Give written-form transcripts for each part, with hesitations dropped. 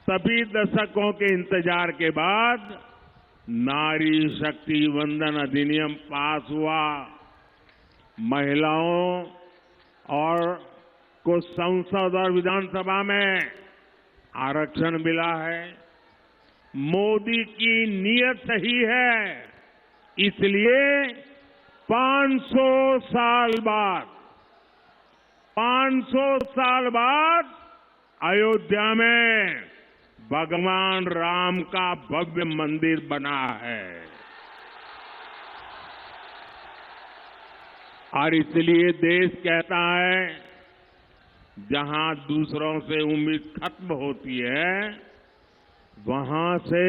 सभी दशकों के इंतजार के बाद नारी शक्ति वंदन अधिनियम पास हुआ। महिलाओं और को संसद और विधानसभा में आरक्षण मिला है। मोदी की नीयत सही है, इसलिए 500 साल बाद अयोध्या में भगवान राम का भव्य मंदिर बना है। और इसलिए देश कहता है, जहां दूसरों से उम्मीद खत्म होती है, वहां से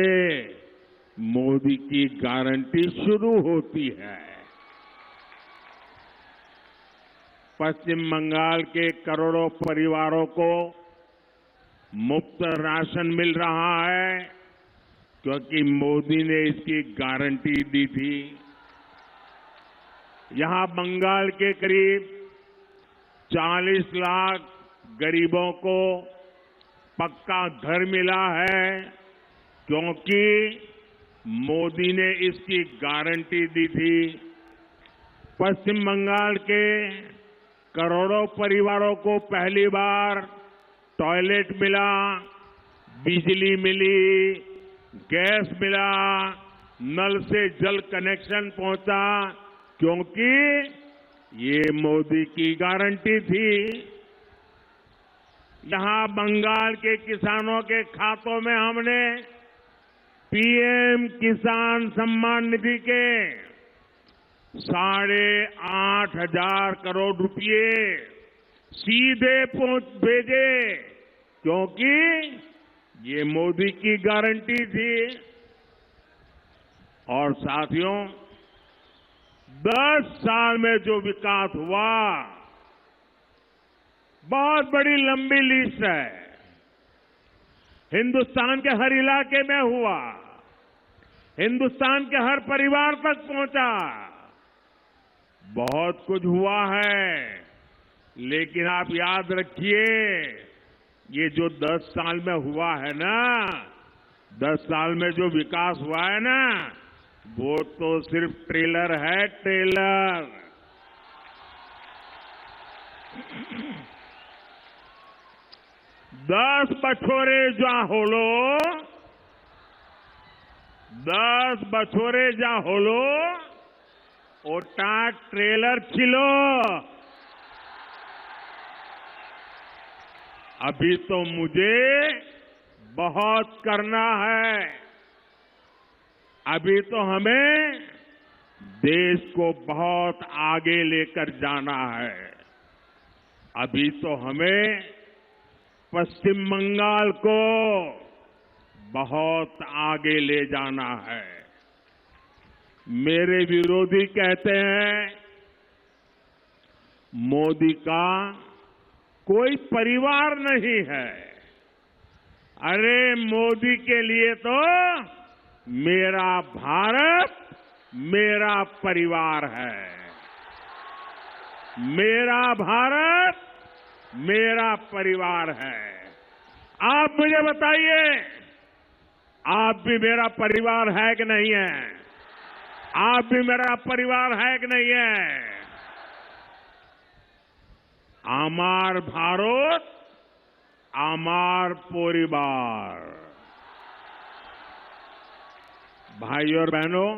मोदी की गारंटी शुरू होती है। पश्चिम बंगाल के करोड़ों परिवारों को मुफ्त राशन मिल रहा है, क्योंकि मोदी ने इसकी गारंटी दी थी। यहां बंगाल के करीब 40 लाख गरीबों को पक्का घर मिला है, क्योंकि मोदी ने इसकी गारंटी दी थी। पश्चिम बंगाल के करोड़ों परिवारों को पहली बार टॉयलेट मिला, बिजली मिली, गैस मिला, नल से जल कनेक्शन पहुंचा, क्योंकि ये मोदी की गारंटी थी। यहां बंगाल के किसानों के खातों में हमने पीएम किसान सम्मान निधि के 8,500 करोड़ रुपए सीधे भेजे, क्योंकि ये मोदी की गारंटी थी। और साथियों, 10 साल में जो विकास हुआ, बहुत बड़ी लंबी लिस्ट है। हिंदुस्तान के हर इलाके में हुआ, हिंदुस्तान के हर परिवार तक पहुंचा। बहुत कुछ हुआ है, लेकिन आप याद रखिए, ये जो 10 साल में हुआ है ना, 10 साल में जो विकास हुआ है ना, वो तो सिर्फ ट्रेलर है, ट्रेलर। दस बछोरे जा होलो, 10 बछोरे जा होलो, ओटा ट्रेलर छिलो। अभी तो मुझे बहुत करना है। अभी तो हमें देश को बहुत आगे लेकर जाना है। अभी तो हमें पश्चिम बंगाल को बहुत आगे ले जाना है। मेरे विरोधी कहते हैं, मोदी का कोई परिवार नहीं है। अरे मोदी के लिए तो मेरा भारत मेरा परिवार है। मेरा भारत मेरा परिवार है। आप मुझे बताइए, आप भी मेरा परिवार है कि नहीं है? आप भी मेरा परिवार है कि नहीं है? आमार भारत आमार परिवार। भाइयों और बहनों,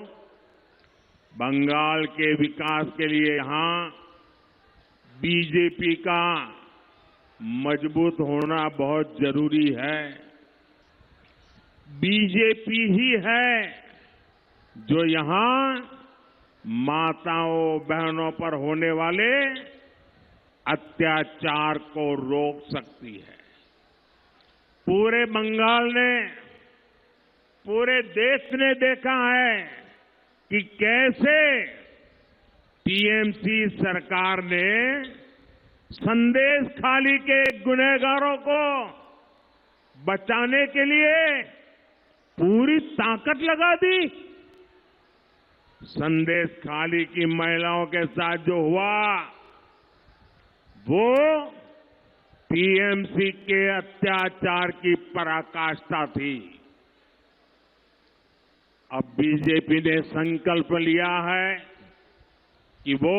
बंगाल के विकास के लिए यहां बीजेपी का मजबूत होना बहुत जरूरी है। बीजेपी ही है जो यहां माताओं बहनों पर होने वाले अत्याचार को रोक सकती है। पूरे बंगाल ने, पूरे देश ने देखा है कि कैसे टीएमसी सरकार ने संदेश खाली के गुनहगारों को बचाने के लिए पूरी ताकत लगा दी। संदेश खाली की महिलाओं के साथ जो हुआ, वो टीएमसी के अत्याचार की पराकाष्ठा थी। अब बीजेपी ने संकल्प लिया है कि वो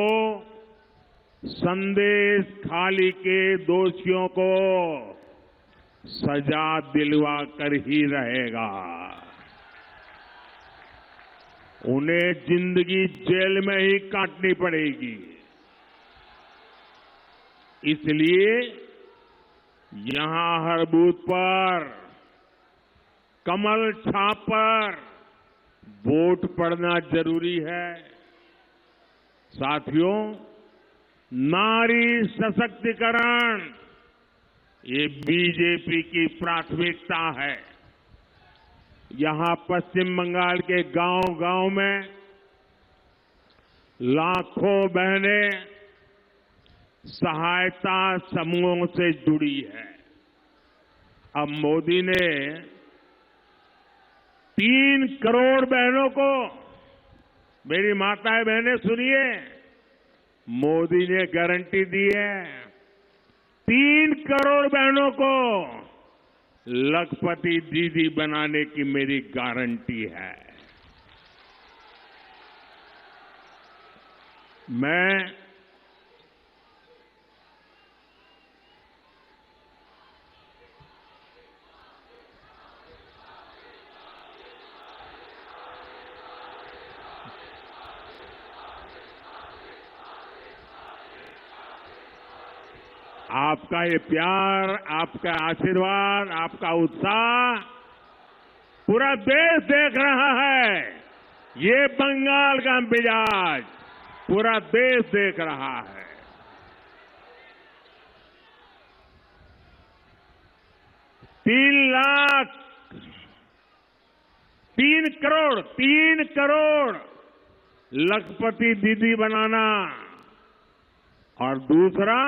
संदेश खाली के दोषियों को सजा दिलवा कर ही रहेगा। उन्हें जिंदगी जेल में ही काटनी पड़ेगी। इसलिए यहां हर बूथ पर कमल छाप पर वोट पड़ना जरूरी है। साथियों, नारी सशक्तिकरण ये बीजेपी की प्राथमिकता है। यहां पश्चिम बंगाल के गांव-गांव में लाखों बहनें सहायता समूहों से जुड़ी है। अब मोदी ने 3 करोड़ बहनों को, मेरी माताएं बहनें सुनिए, मोदी ने गारंटी दी है 3 करोड़ बहनों को लखपति दीदी बनाने की मेरी गारंटी है। मैं आपका ये प्यार, आपका आशीर्वाद, आपका उत्साह पूरा देश देख रहा है। ये बंगाल का मिजाज पूरा देश देख रहा है। तीन करोड़ लखपति दीदी बनाना और दूसरा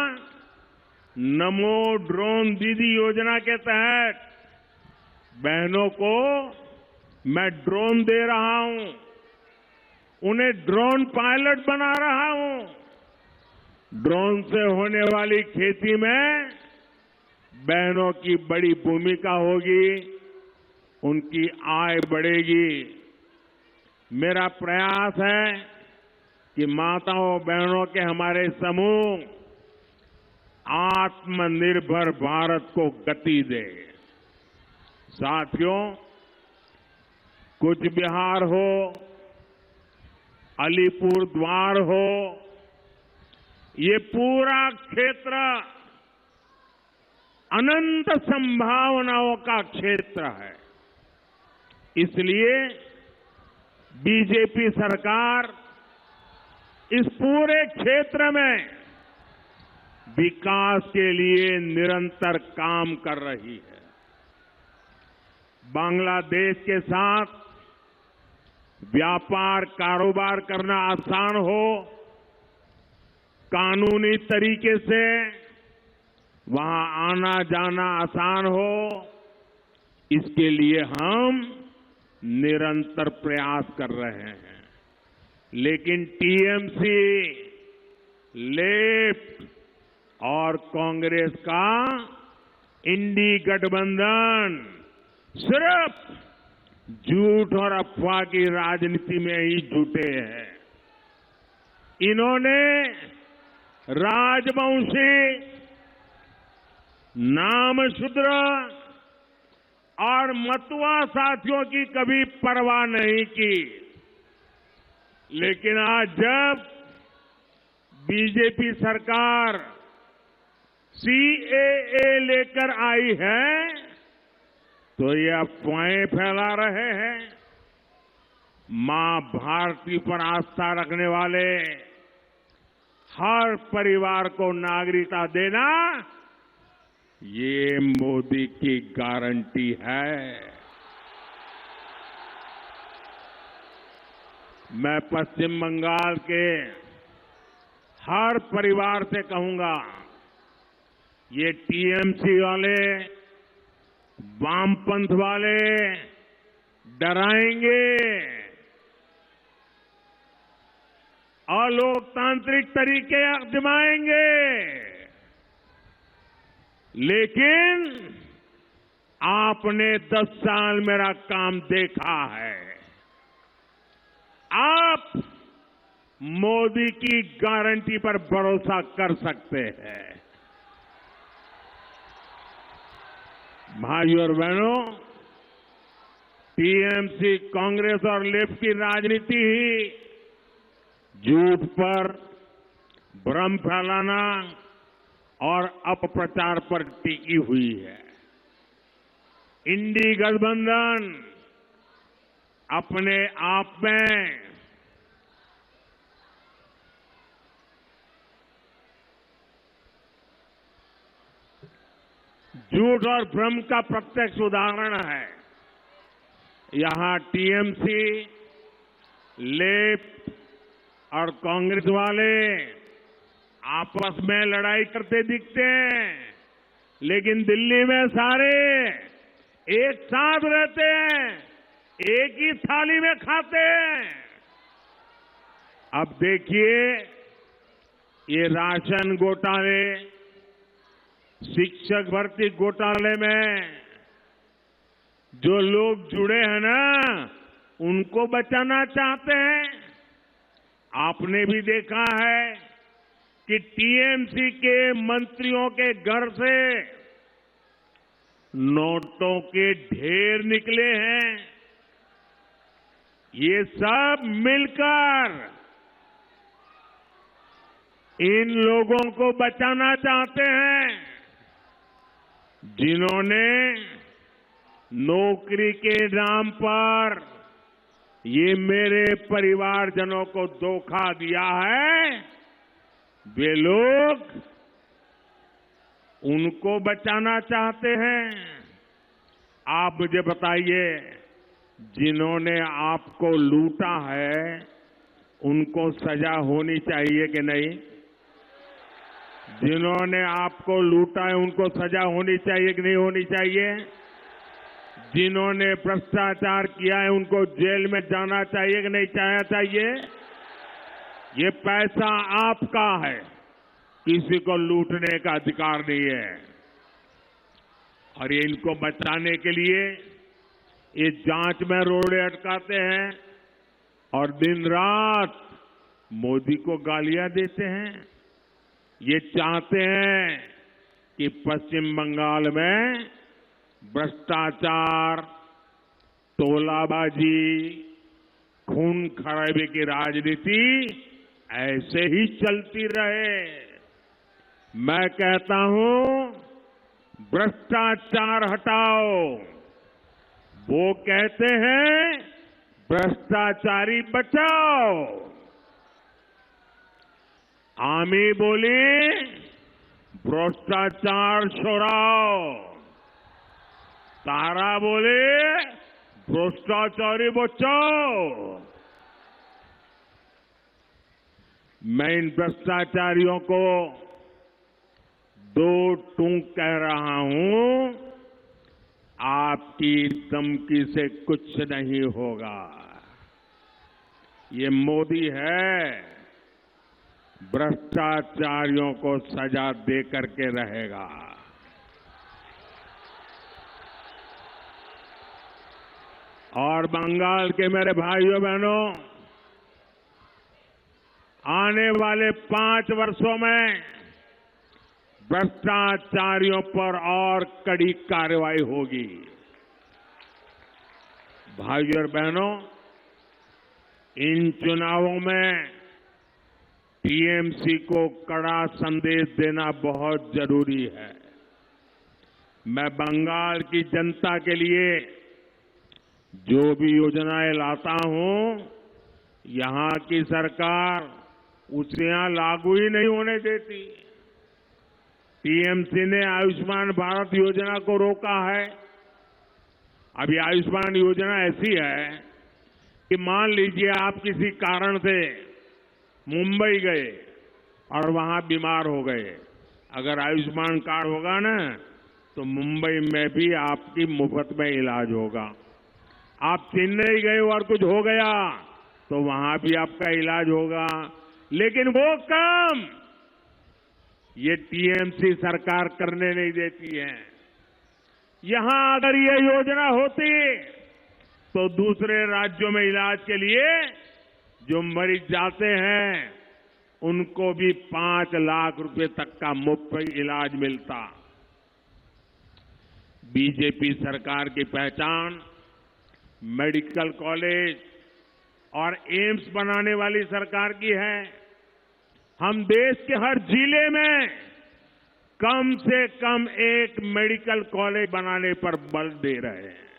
नमो ड्रोन दीदी योजना के तहत बहनों को मैं ड्रोन दे रहा हूं, उन्हें ड्रोन पायलट बना रहा हूं। ड्रोन से होने वाली खेती में बहनों की बड़ी भूमिका होगी, उनकी आय बढ़ेगी। मेरा प्रयास है कि माताओं बहनों के हमारे समूह आत्मनिर्भर भारत को गति दे। साथियों, कूच बिहार हो, अलीपुर द्वार हो, ये पूरा क्षेत्र अनंत संभावनाओं का क्षेत्र है। इसलिए बीजेपी सरकार इस पूरे क्षेत्र में विकास के लिए निरंतर काम कर रही है। बांग्लादेश के साथ व्यापार कारोबार करना आसान हो, कानूनी तरीके से वहां आना जाना आसान हो, इसके लिए हम निरंतर प्रयास कर रहे हैं। लेकिन टीएमसी, लेफ्ट और कांग्रेस का इंडी गठबंधन सिर्फ झूठ और अफवाह की राजनीति में ही जुटे हैं। इन्होंने राजवंशी, नामशूद्र और मतुआ साथियों की कभी परवाह नहीं की। लेकिन आज जब बीजेपी सरकार सीएए लेकर आई है तो ये अफवाहें फैला रहे हैं। मां भारती पर आस्था रखने वाले हर परिवार को नागरिकता देना ये मोदी की गारंटी है। मैं पश्चिम बंगाल के हर परिवार से कहूंगा, ये टीएमसी वाले, वामपंथ वाले डराएंगे, अलोकतांत्रिक तरीके आजमाएंगे, लेकिन आपने 10 साल मेरा काम देखा है। आप मोदी की गारंटी पर भरोसा कर सकते हैं। भाइयों और बहनों, टीएमसी, कांग्रेस और लेफ्ट की राजनीति ही झूठ पर, भ्रम फैलाना और अपप्रचार पर टिकी हुई है। इंडी गठबंधन अपने आप में झूठ और भ्रम का प्रत्यक्ष उदाहरण है। यहां टीएमसी, लेफ्ट और कांग्रेस वाले आपस में लड़ाई करते दिखते हैं, लेकिन दिल्ली में सारे एक साथ रहते हैं, एक ही थाली में खाते हैं। अब देखिए, ये राशन घोटाले, शिक्षक भर्ती घोटाले में जो लोग जुड़े हैं ना, उनको बचाना चाहते हैं। आपने भी देखा है कि टीएमसी के मंत्रियों के घर से नोटों के ढेर निकले हैं। ये सब मिलकर इन लोगों को बचाना चाहते हैं, जिन्होंने नौकरी के नाम पर ये मेरे परिवारजनों को धोखा दिया है। वे लोग उनको बचाना चाहते हैं। आप मुझे बताइए, जिन्होंने आपको लूटा है उनको सजा होनी चाहिए कि नहीं? जिन्होंने आपको लूटा है उनको सजा होनी चाहिए कि नहीं होनी चाहिए? जिन्होंने भ्रष्टाचार किया है उनको जेल में जाना चाहिए कि नहीं जाना चाहिए? ये पैसा आपका है, किसी को लूटने का अधिकार नहीं है। और ये इनको बचाने के लिए ये जांच में रोड़े अटकाते हैं और दिन रात मोदी को गालियां देते हैं। ये चाहते हैं कि पश्चिम बंगाल में भ्रष्टाचार, तोलाबाजी, खून खराबे की राजनीति ऐसे ही चलती रहे। मैं कहता हूं, भ्रष्टाचार हटाओ। वो कहते हैं भ्रष्टाचारी बचाओ। आमी बोली भ्रष्टाचार छोड़ाओ। तारा बोले भ्रष्टाचारी बचाओ। मैं इन भ्रष्टाचारियों को दो टूक कह रहा हूं, आपकी धमकी से कुछ नहीं होगा। ये मोदी है, भ्रष्टाचारियों को सजा दे करके रहेगा। और बंगाल के मेरे भाइयों बहनों, आने वाले 5 वर्षों में भ्रष्टाचारियों पर और कड़ी कार्रवाई होगी। भाइयों और बहनों, इन चुनावों में टीएमसी को कड़ा संदेश देना बहुत जरूरी है। मैं बंगाल की जनता के लिए जो भी योजनाएं लाता हूं, यहां की सरकार उसे यहां लागू ही नहीं होने देती। टीएमसी ने आयुष्मान भारत योजना को रोका है। अब ये आयुष्मान योजना ऐसी है कि मान लीजिए आप किसी कारण से मुंबई गए और वहां बीमार हो गए, अगर आयुष्मान कार्ड होगा ना तो मुंबई में भी आपकी मुफ्त में इलाज होगा। आप चेन्नई गए और कुछ हो गया तो वहां भी आपका इलाज होगा। लेकिन वो काम ये टीएमसी सरकार करने नहीं देती है। यहां अगर ये योजना होती तो दूसरे राज्यों में इलाज के लिए जो मरीज जाते हैं उनको भी 5 लाख रुपए तक का मुफ्त इलाज मिलता। बीजेपी सरकार की पहचान मेडिकल कॉलेज और एम्स बनाने वाली सरकार की है। हम देश के हर जिले में कम से कम एक मेडिकल कॉलेज बनाने पर बल दे रहे हैं।